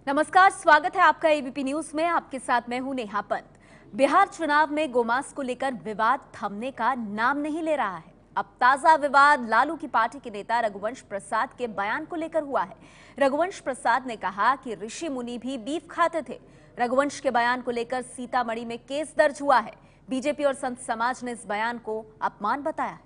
नमस्कार, स्वागत है आपका एबीपी न्यूज में। आपके साथ मैं हूं नेहा पंत। बिहार चुनाव में गोमांस को लेकर विवाद थमने का नाम नहीं ले रहा है। अब ताजा विवाद लालू की पार्टी के नेता रघुवंश प्रसाद के बयान को लेकर हुआ है। रघुवंश प्रसाद ने कहा कि ऋषि मुनि भी बीफ खाते थे। रघुवंश के बयान को लेकर सीतामढ़ी में केस दर्ज हुआ है। बीजेपी और संत समाज ने इस बयान को अपमान बताया है।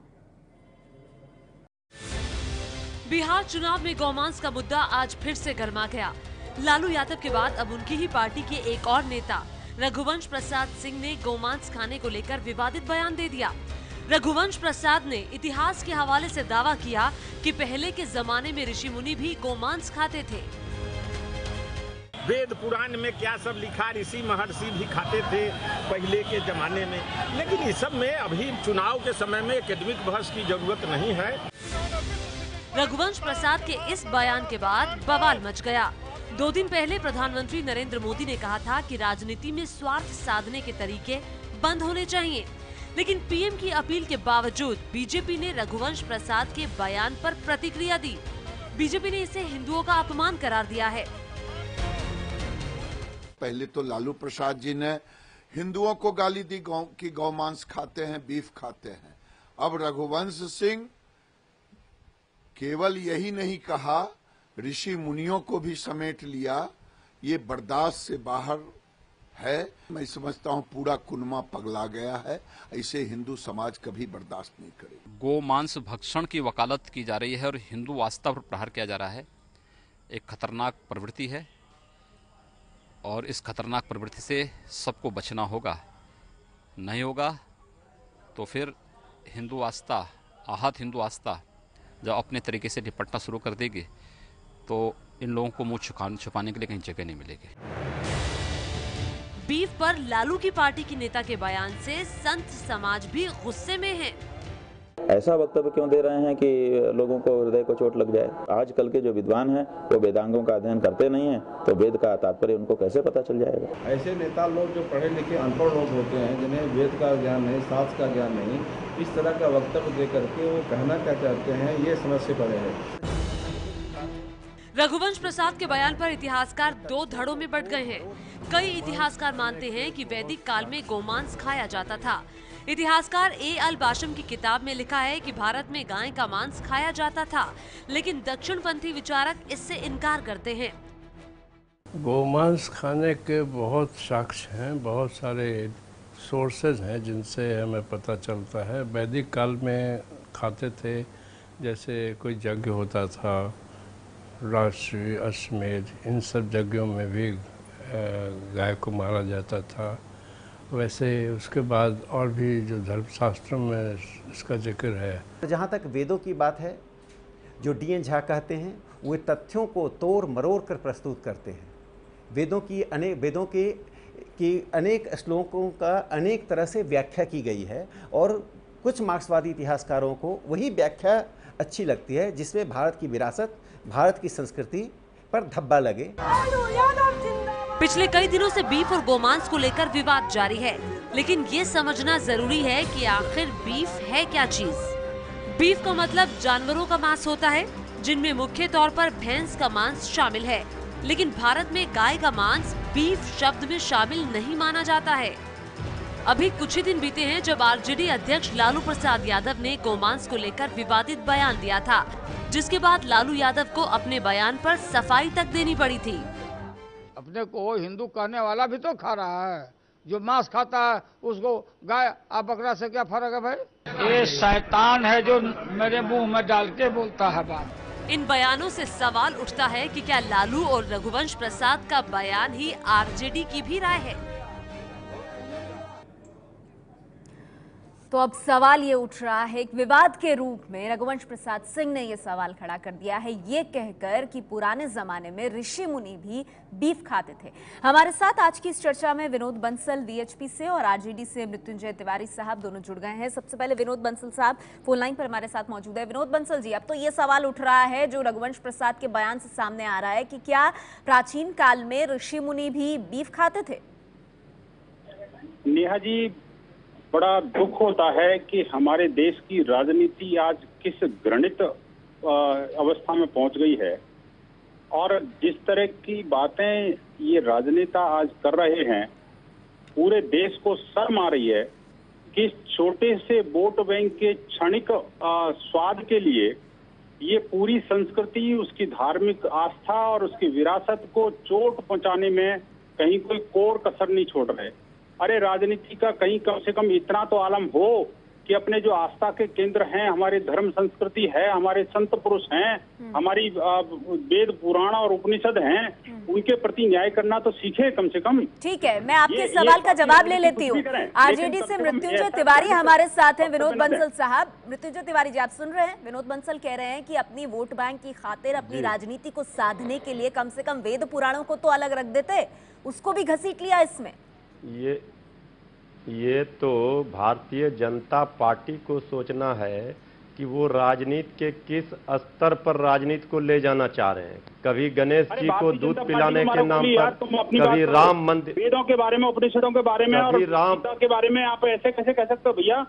बिहार चुनाव में गौमांस का मुद्दा आज फिर से गर्मा गया। लालू यादव के बाद अब उनकी ही पार्टी के एक और नेता रघुवंश प्रसाद सिंह ने गौमांस खाने को लेकर विवादित बयान दे दिया। रघुवंश प्रसाद ने इतिहास के हवाले से दावा किया कि पहले के जमाने में ऋषि मुनि भी गौमांस खाते थे। वेद पुराण में क्या सब लिखा, ऋषि महर्षि भी खाते थे पहले के जमाने में। लेकिन इस सब में अभी चुनाव के समय में एकेडमिक बहस की जरूरत नहीं है। रघुवंश प्रसाद के इस बयान के बाद बवाल मच गया। 2 दिन पहले प्रधानमंत्री नरेंद्र मोदी ने कहा था कि राजनीति में स्वार्थ साधने के तरीके बंद होने चाहिए, लेकिन पीएम की अपील के बावजूद बीजेपी ने रघुवंश प्रसाद के बयान पर प्रतिक्रिया दी। बीजेपी ने इसे हिंदुओं का अपमान करार दिया है। पहले तो लालू प्रसाद जी ने हिंदुओं को गाली दी कि गौमांस खाते हैं, बीफ खाते हैं। अब रघुवंश सिंह केवल यही नहीं कहा, ऋषि मुनियों को भी समेट लिया। ये बर्दाश्त से बाहर है। मैं समझता हूँ पूरा कुनमा पगला गया है। ऐसे हिंदू समाज कभी बर्दाश्त नहीं करेगा। गोमांस भक्षण की वकालत की जा रही है और हिंदू आस्था पर प्रहार किया जा रहा है। एक खतरनाक प्रवृत्ति है और इस खतरनाक प्रवृत्ति से सबको बचना होगा। नहीं होगा तो फिर हिंदू आस्था, आहत हिंदू आस्था जब अपने तरीके से निपटना शुरू कर देगी तो इन लोगों को मुंह छुपाने के लिए कहीं जगह नहीं मिलेगी। बीफ पर लालू की पार्टी की नेता के बयान से संत समाज भी गुस्से में है। ऐसा वक्तव्य क्यों दे रहे हैं कि लोगों को हृदय को चोट लग जाए? आजकल के जो विद्वान हैं वो वेदांगों का अध्ययन करते नहीं हैं, तो वेद का तात्पर्य उनको कैसे पता चल जाएगा? ऐसे नेता लोग जो पढ़े लिखे अनपढ़ लोग होते हैं, जिन्हें वेद का ज्ञान नहीं, शास्त्र का ज्ञान नहीं, इस तरह का वक्तव्य दे करके वो कहना क्या चाहते हैं, ये समझ से परे है। रघुवंश प्रसाद के बयान पर इतिहासकार 2 धड़ों में बंट गए हैं। कई इतिहासकार मानते हैं कि वैदिक काल में गोमांस खाया जाता था। इतिहासकार ए.अल. बाशम की किताब में लिखा है कि भारत में गाय का मांस खाया जाता था, लेकिन दक्षिणपंथी विचारक इससे इनकार करते हैं। गोमांस खाने के बहुत साक्ष्य हैं, बहुत सारे सोर्सेज हैं जिनसे हमें पता चलता है। वैदिक काल में खाते थे, जैसे कोई यज्ञ होता था, राष्ट्रीय अश्वमेध, इन सब यज्ञों में भी गाय को मारा जाता था। वैसे उसके बाद और भी जो धर्मशास्त्रों में इसका जिक्र है। जहाँ तक वेदों की बात है, जो डी.एन. झा कहते हैं, वे तथ्यों को तोड़ मरोड़ कर प्रस्तुत करते हैं। वेदों की अनेक श्लोकों का अनेक तरह से व्याख्या की गई है और कुछ मार्क्सवादी इतिहासकारों को वही व्याख्या अच्छी लगती है जिसमें भारत की विरासत, भारत की संस्कृति पर धब्बा लगे। पिछले कई दिनों से बीफ और गोमांस को लेकर विवाद जारी है, लेकिन ये समझना जरूरी है कि आखिर बीफ है क्या चीज। बीफ का मतलब जानवरों का मांस होता है, जिनमें मुख्य तौर पर भैंस का मांस शामिल है। लेकिन भारत में गाय का मांस बीफ शब्द में शामिल नहीं माना जाता है। अभी कुछ ही दिन बीते हैं जब आरजेडी अध्यक्ष लालू प्रसाद यादव ने गोमांस को लेकर विवादित बयान दिया था, जिसके बाद लालू यादव को अपने बयान पर सफाई तक देनी पड़ी थी। अपने को हिंदू कहने वाला भी तो खा रहा है। जो मांस खाता है उसको गाय और बकरा से क्या फर्क है भाई? ये शैतान है जो मेरे मुंह में डाल के बोलता है बात। इन बयानों से सवाल उठता है कि क्या लालू और रघुवंश प्रसाद का बयान ही आरजेडी की भी राय है? तो अब सवाल ये उठ रहा है कि विवाद के रूप में रघुवंश प्रसाद सिंह ने ये सवाल खड़ा कर दिया है, ये कहकर कि पुराने जमाने में ऋषि मुनि भी बीफ खाते थे। हमारे साथ आज की इस चर्चा में विनोद बंसल वीएचपी से और आरजेडी से मृत्युंजय तिवारी साहब दोनों जुड़ गए हैं। सबसे पहले विनोद बंसल साहब फोन लाइन पर हमारे साथ मौजूद है। विनोद बंसल जी, अब तो ये सवाल उठ रहा है जो रघुवंश प्रसाद के बयान से सामने आ रहा है कि क्या प्राचीन काल में ऋषि मुनि भी बीफ खाते थे? नेहा जी, बड़ा दुख होता है कि हमारे देश की राजनीति आज किस घृणित अवस्था में पहुंच गई है और जिस तरह की बातें ये राजनेता आज कर रहे हैं, पूरे देश को शर्म आ रही है कि इस छोटे से वोट बैंक के क्षणिक स्वाद के लिए ये पूरी संस्कृति, उसकी धार्मिक आस्था और उसकी विरासत को चोट पहुंचाने में कहीं कोई कोर कसर नहीं छोड़ रहे। अरे राजनीति का कहीं कम से कम इतना तो आलम हो कि अपने जो आस्था के केंद्र हैं, हमारे धर्म संस्कृति है, हमारे संत पुरुष हैं, हमारी वेद पुराण और उपनिषद हैं, उनके प्रति न्याय करना तो सीखे कम से कम। ठीक है, मैं आपके सवाल का जवाब ले लेती हूँ। आरजेडी से मृत्युंजय तिवारी हमारे साथ हैं। विनोद बंसल साहब, मृत्युंजय तिवारी जी आप सुन रहे हैं? विनोद बंसल कह रहे हैं कि अपनी वोट बैंक की खातिर, अपनी राजनीति को साधने के लिए कम से कम वेद पुराणों को तो अलग रख देते, उसको भी घसीट लिया इसमें। ये तो भारतीय जनता पार्टी को सोचना है कि वो राजनीति के किस स्तर पर राजनीति को ले जाना चाह रहे हैं। कभी गणेश जी को दूध पिलाने के नाम पर, कभी राम मंदिर, वेदों के बारे में, उपनिषदों के बारे में और राम के बारे में आप ऐसे कैसे कह सकते हो भैया?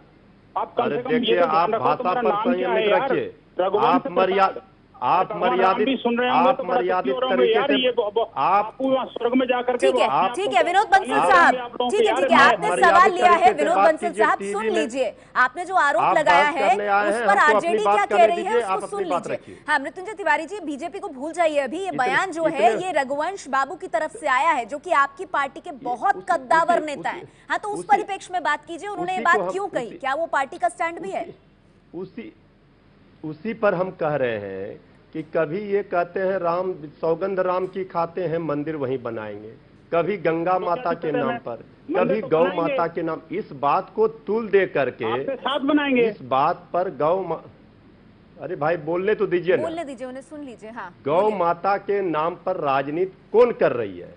आप कम से कम ये तो ध्यान रखो, तुम्हारा नाम क्या है यार? आप मर्यादित सुन रहे हैं, तरीके से आप स्वर्ग में जाकर के। ठीक है विनोद बंसल साहब, ठीक है, आपने सवाल लिया है। विनोद बंसल साहब सुन लीजिए, आपने जो आरोप लगाया है उस पर आरजेडी क्या कह रही है उसको सुन लीजिए। हाँ मृत्युंजय तिवारी जी, बीजेपी को भूल जाइए अभी। ये बयान जो है ये रघुवंश बाबू की तरफ से आया है, जो कि आपकी पार्टी के बहुत कद्दावर नेता है। हाँ तो उस परिप्रेक्ष्य में बात कीजिए, उन्होंने ये बात क्यों कही? क्या वो पार्टी का स्टैंड भी है? उसी पर हम कह रहे हैं कि कभी ये कहते हैं राम सौगंध राम की खाते हैं, मंदिर वहीं बनाएंगे, कभी गंगा माता के नाम पर, कभी गौ माता के नाम, इस बात को तुल दे करके साथ बनाएंगे। इस बात पर अरे भाई बोलने तो दीजिए ना, बोलने दीजिए उन्हें, सुन लीजिए। हाँ गौ माता के नाम पर राजनीति कौन कर रही है?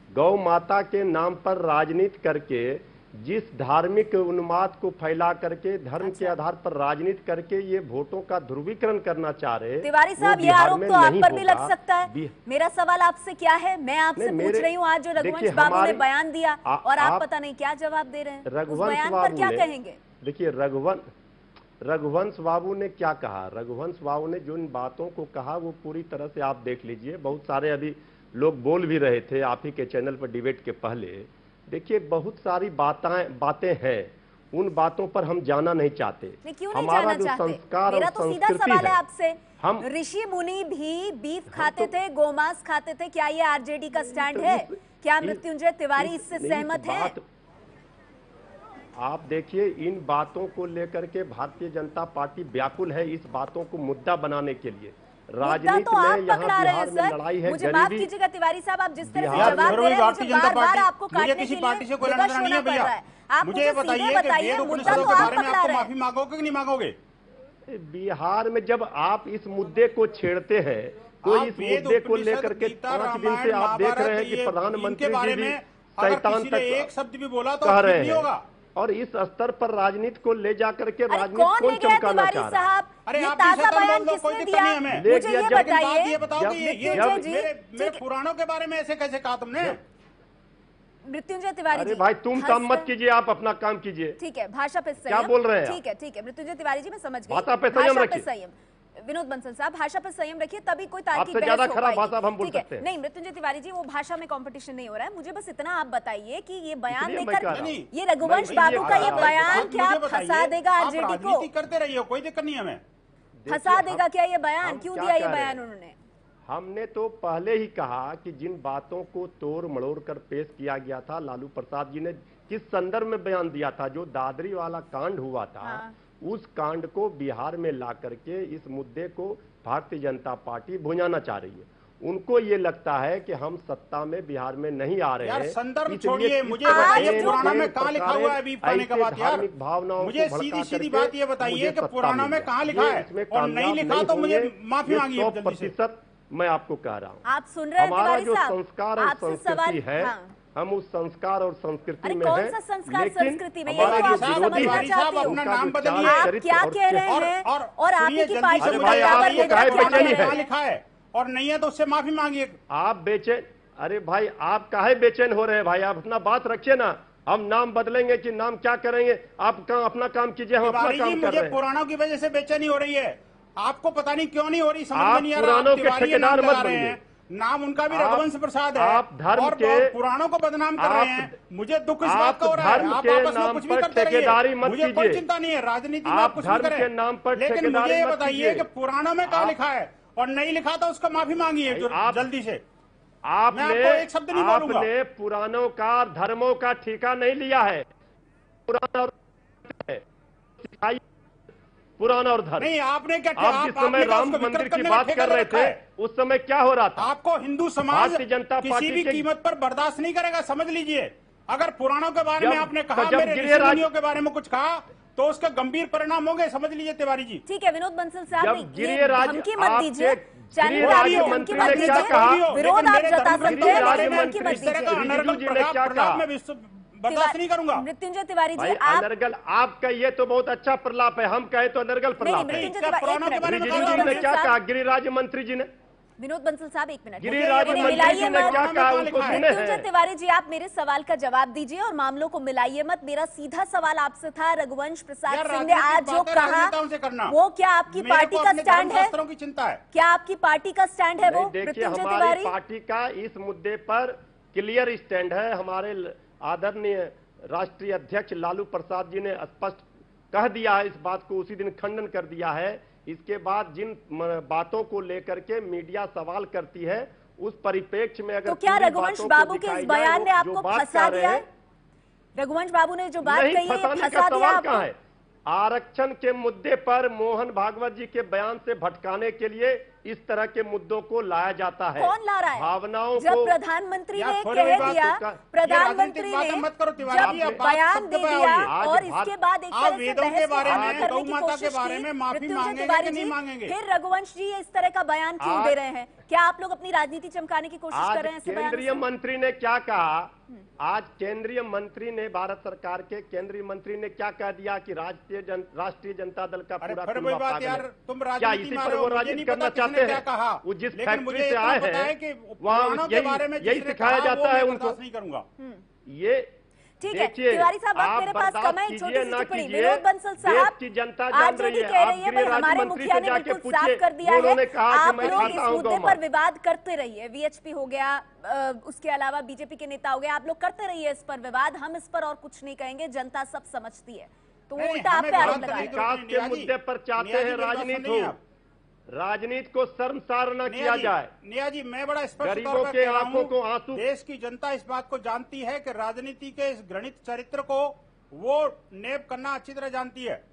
गौ माता के नाम पर राजनीति करके, जिस धार्मिक उन्माद को फैला करके, धर्म के आधार पर राजनीति करके ये वोटों का ध्रुवीकरण करना चाह रहे। तिवारी साहब ये आरोप तो आप पर भी लग सकता है। मेरा सवाल आपसे क्या है, मैं आपसे पूछ रही हूँ, आज जो रघुवंश बाबू ने बयान दिया और आप पता नहीं क्या जवाब दे रहे हैं, उस बयान पर क्या कहेंगे? देखिए रघुवंश बाबू ने क्या कहा, रघुवंश बाबू ने जो इन बातों को कहा वो पूरी तरह से आप देख लीजिए। बहुत सारे अभी लोग बोल भी रहे थे आप ही के चैनल पर डिबेट के पहले। देखिए बहुत सारी बातें हैं, उन बातों पर हम जाना नहीं चाहते। हमारा जो संस्कार और संस्कृति है, आपसे हम ऋषि मुनि भी बीफ खाते थे, गोमांस खाते थे, क्या ये आरजेडी का स्टैंड है? क्या मृत्युंजय तिवारी इससे सहमत है? आप देखिए इन बातों को लेकर के भारतीय जनता पार्टी व्याकुल है, इस बातों को मुद्दा बनाने के लिए। राजनीति तो में यहाँ बिहार में लड़ाई है, मुझे माफ कीजिएगा तिवारी साहब, आप जिस तरह से जवाब दे रहे हैं मुझे बार-बार आपको काटने के लिए पार्टी से कोई लेना देना नहीं है भैया। आप मुझे बताइए कि वेद उपनिषदों के बारे में आप माफी मांगोगे कि नहीं मांगोगे? बिहार में जब आप इस मुद्दे को छेड़ते हैं, कोई इस मुद्दे को लेकर के 5 दिन से आप देख रहे हैं कि प्रधानमंत्री जी भी शैतान तक एक शब्द भी बोला तो कह रहे हैं, और इस स्तर पर राजनीति को ले जाकर के राजनीति कौन चमकाना चाह रहा है? अरे ये ताजा बयान किसने दिया? मुझे ये बताइए, ये बताओ कि ये मेरे पुराणों के बारे में ऐसे कैसे कहा तुमने? मृत्युंजय तिवारी अरे भाई तुम काम मत कीजिए, आप अपना काम कीजिए। ठीक है, भाषा पे संयम। क्या बोल रहे हैं? ठीक है मृत्युंजय तिवारी जी मैं समझ गई। भाषा पे संयम रखिए। विनोद बंसल साहब भाषा पर संयम रखिए, तभी कोई तार्किक बहस हो खराब भाषा हम बोल सकते हैं। नहीं मृत्युंजय तिवारी जी, वो भाषा में कंपटीशन नहीं हो रहा है। मुझे बस इतना आप बताइए कि ये बयान लेकर, ये रघुवंश बाबू का ये बयान क्या फंसा देगा आरजेडी को? करते रहिए, कोई दिक्कत नहीं हमें। फंसा देगा क्या ये बयान? क्यों दिया ये बयान उन्होंने? हमने तो पहले ही कहा कि जिन बातों को तोड़ मड़ोड़ कर पेश किया गया था, लालू प्रसाद जी ने किस संदर्भ में बयान दिया था, जो दादरी वाला कांड हुआ था, उस कांड को बिहार में ला करके इस मुद्दे को भारतीय जनता पार्टी भुनाना चाह रही है। उनको ये लगता है कि हम सत्ता में बिहार में नहीं आ रहे हैं। संदर्भ छोड़िए, मुझे बताइए पुराना में कहाँ लिखा हुआ है बीफ खाने का बात यार? भावनाओं मुझे सीधी बात ये बताइए कि पुराना में कहाँ लिखा है, और नहीं लिखा तो मुझे माफी मांगिए। 100% मैं आपको कह रहा हूँ, आप सुन रहे हैं हमारा जो संस्कार और संस्कृति है, हम उस संस्कार और संस्कृति में हैं, संस्कृति में हमारे जो विरोधी साहब अपना नाम बदलिए। आप क्या कह रहे हैं? और आपकी पार्टी में लिखा है और नहीं है तो उससे माफी मांगिए। आप बेचैन, अरे भाई आप काहे बेचैन हो रहे हैं? भाई आप अपना बात रखिए ना। हम नाम बदलेंगे कि नाम क्या करेंगे? आप अपना काम कीजिए, हम अपना काम कर रहे हैं। पुराणों की वजह से बेचैनी हो रही है, आपको पता नहीं क्यों नहीं हो रही, समझ में नहीं आ रहा। पुराणों के ठेकेदार मत बनिए। नाम उनका भी रघुवंश प्रसाद है। आप धर्म और के पुराणों को बदनाम कर रहे हैं। मुझे दुख इस बात का हो रहा है। धर्म आप के आपस में नाम कुछ भी पर करते ठेकेदारी रहिए, मत मुझे कोई कीजिए। चिंता नहीं है, राजनीति में आप आप कुछ भी धर्म करें, के नाम पर लेकिन मुझे ठेकेदारी ये मत बताइए कीजिए। कि पुराणों में क्या लिखा है और नहीं लिखा तो उसका माफी मांगिए जल्दी से। मैं आपको एक शब्द नहीं बोलूंगा। आपने पुराणों का धर्मों का ठेका नहीं लिया है। पुराना और सिखाइए, पुराना और धर्म नहीं, आपने क्या आप जिस समय राम मंदिर की बात कर रहे थे उस समय क्या हो रहा था? आपको हिंदू समाज भारतीय जनता किसी पार्टी भी के कीमत पर बर्दाश्त नहीं करेगा, समझ लीजिए। अगर पुराणों के बारे में आपने कहा, जब मेरे गिरिराज- ऋषि मुनियों के बारे में कुछ कहा तो उसके गंभीर परिणाम होंगे, समझ लीजिए तिवारी जी। ठीक है विनोद बंसल साहब, जब ये गिरिराज धमकी मत दीजिए, आपके चैनल पे गिरिराज आके धमकी मंत्री मत ने क्या दीजिए, कहा? विरोध आप जता सकते हैं गिरिराज लेकिन धमकी मंत्री मत इस तरह का दीजिए। अनर्गल जी ने क्या कहा? बर्दाश्त नहीं करूंगा। मृत्युंजय तिवारी जी, भाई आप अनर्गल आपका ये तो बहुत अच्छा प्रलाप है, हम कहे तो अनर्गल प्रलाप है। मृत्युंजय तिवारी, एक मिनट, रिजिजू जी ने क्या कहा? गिरिराज मंत्री जी ने, विनोद बंसल साहब एक मिनट, गिरिराज इन्हें मंत्री मिलाइए जी ने मत। क्या कहा उनको सुने मृत्युंजय हैं? तिवारी जी, आप मेरे सवाल का जवाब दीजिए और मामलों को मिलाइए मत। मेरा सीधा सवाल आपसे था, रघुवंश प्रसाद यार, सिंह ने आज जो राजनीतिक बातें राजनेताओं से कहा करना। वो क्या आपकी मेरे पार्टी को का अपने स्टैंड है? धर्मशास्त्रों की चिंता है। क्या आपकी पार्टी का स्टैंड है वो? नहीं, देखिए मृत्युंजय हमारी तिवारी, पार्टी का इस मुद्दे पर क्लियर स्टैंड है। हमारे आदरणीय राष्ट्रीय अध्यक्ष लालू प्रसाद जी ने स्पष्ट कह दिया है, इस बात को उसी दिन खंडन कर दिया है। इसके बाद जिन बातों को लेकर के मीडिया सवाल करती है उस परिप्रेक्ष्य में अगर तो क्या पूरी रघुवंश बातों को बाबू के दिखाई इस जाए, बयान ने वो आपको जो बात फंसा कर रहे दिया हैं, है? रघुवंश बाबू ने जो बात नहीं कही है फंसाने का फंसा दिया सवाल आपको? कहाँ है? आरक्षण के मुद्दे पर मोहन भागवत जी के बयान से भटकाने के लिए इस तरह के मुद्दों को लाया जाता है। कौन ला रहा है? भावनाओं जब को प्रधानमंत्री यार, ने थोड़ी कह बात दिया, तो प्रधानमंत्री बातें ने मत करो तिवारी जी, जब अब बात बयान शब्द दे पे दिया आइए। और इसके बाद एक आप तरह से वेदों के बहस को बारे में, खत्म करने गौ की माता के कोशिश बारे की। में माफी मृत्युंजय मांगेंगे तिवारी कि नहीं जी, मांगेंगे? फिर रघुवंश जी इस तरह का बयान क्यों दे रहे हैं? क्या आप लोग अपनी राजनीति चमकाने की कोशिश कर आज रहे हैं ऐसे बयान केंद्रीय से? मंत्री ने क्या कहा? आज केंद्रीय मंत्री ने, भारत सरकार के केंद्रीय मंत्री ने क्या कह दिया कि राष्ट्रीय जनता दल का पूरा फिर कुनबा वही बात पागल यार, है। तुम क्या राजनीति इसी में पर वो मुझे राजनीति नहीं करना पता किसने चाहते क्या हैं? कहा। वो जिस लेकिन फैक्ट्री मुझे से इतना आए पता है हैं कि वहाँ पुराणों के बारे में यही जिसने सिखाया कहा, जाता वो है मैं उनको। बर्दाश्त नहीं करूंगा। ये ठीक है देखिए, तिवारी साहब, वक्त आप मेरे पास बर्दाश्त कम है, छोटी कीजिए सी ना टिप्पणी। कीजिए, विनोद बंसल देश साहब की जनता जान आज रही भी है। कह आप रही है भाई, गिरिराज हमारे मंत्री मुखिया से ने जाके बिल्कुल पूछिए, साफ कर दिया उन्होंने है, कहा कि आप मैं लोग खाता इस हूं मुद्दे गौ पर माता। विवाद करते रहिए। वीएचपी हो गया, उसके अलावा बीजेपी के नेता हो गए, आप लोग करते रहिए इस पर विवाद। हम इस पर और कुछ नहीं कहेंगे, जनता सब समझती है। तो वो उल्टा आप पे आरोप लगा रहे हैं। विकास के मुद्दे पर चाहते हैं राजनीति हो, राजनीति को शर्मसार न किया जाए। निया जी, मैं बड़ा स्पष्ट गरीबों तौर पर के कह रहा आंखों हूं, को आंसू। देश की जनता इस बात को जानती है कि राजनीति के इस घृणित चरित्र को वो नेब करना अच्छी तरह जानती है।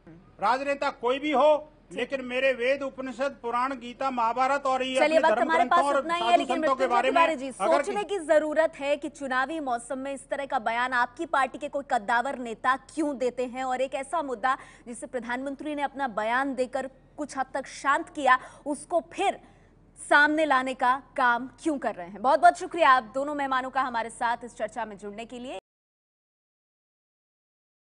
राजनेता कोई भी हो, लेकिन मेरे वेद, उपनिषद, पुराण, गीता, महाभारत और ये चलिए, अपने वक्त धर्म हमारे ग्रंथों पास और उतना ही है, साधु लेकिन संतों के मृत्युंजय बारे तिवारी में जी, अगर सोचने की जरूरत है कि चुनावी मौसम में इस तरह का बयान आपकी पार्टी के कोई कद्दावर नेता क्यों देते हैं, और एक ऐसा मुद्दा जिसे प्रधानमंत्री ने अपना बयान देकर कुछ हद तक शांत किया, उसको फिर सामने लाने का काम क्यों कर रहे हैं। बहुत बहुत शुक्रिया आप दोनों मेहमानों का हमारे साथ इस चर्चा में जुड़ने के लिए।